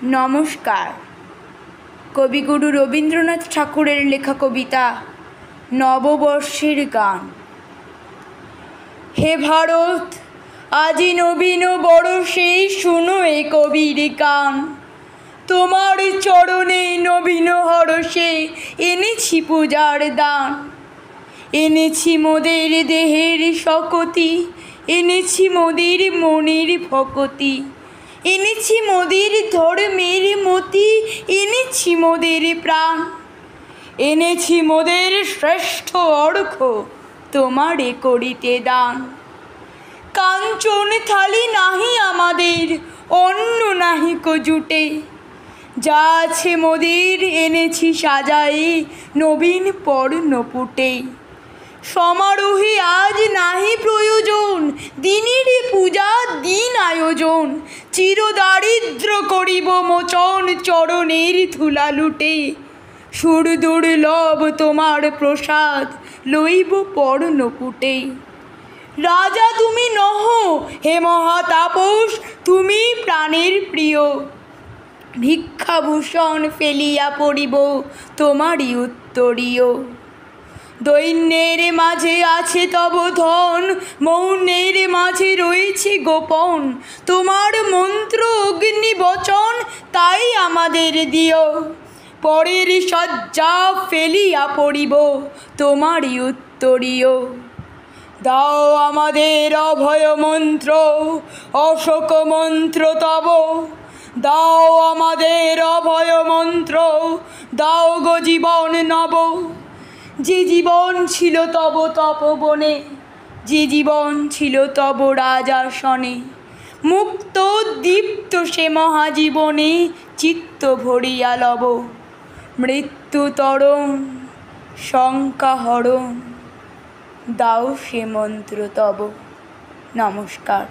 নমস্কার। কবিগুরু রবীন্দ্রনাথ ঠাকুরের লেখা কবিতা নববর্ষের গান। হে ভারত, আজি নবীন বরষে শুনো এ কবির গান। তোমার চরণে নবীন হরষে এনেছি পূজার দান। এনেছি মোদের দেহের শকতি, এনেছি মোদের মনের ভকতি, এনেছি মোদের ধর্মের মতি, এনেছি মোদের প্রাণ, এনেছি মোদের শ্রেষ্ঠ অর্ঘ তোমারে করিতে দান। কাঞ্চন থালি নাহি আমাদের, অন্য নাহি কো জুটে, যা আছে মোদের এনেছি সাজায়ে নবীন পর্ণপুটে। সমারোহে আজ নাহি প্রয়োজন, দিনের পূজা দিন আয়োজন। চিরদারিদ্র করিব মোচন চরণের ধুলা লুটে। সুর দুর্লভ তোমার প্রসাদ লইব পর্ণপুটে। রাজা তুমি নহ হে মহাতাপস, তুমি প্রাণের প্রিয়। ভিক্ষাভূষণ ফেলিয়া পড়িব তোমারই উত্তরীয়। দৈন্যের মাঝে আছে তব ধন, মৌনের মাঝে রয়েছে গোপন। তোমার মন্ত্র অগ্নি বচন, তাই আমাদের দিও। পরের শয্যা ফেলিয়া পড়িব তোমারই উত্তরীয়। দাও আমাদের অভয় মন্ত্র, অশোক মন্ত্র তব। দাও আমাদের অভয় মন্ত্র, দাও গো জীবন নব। যে জীবন ছিল তব তপবনে, যে জীবন ছিল তব রাজাসনে, মুক্ত দীপ্ত সে মহাজীবনে চিত্ত ভরিয়া লব। মৃত্যু তরণ শঙ্কা হরণ, দাও সে মন্ত্র তব। নমস্কার।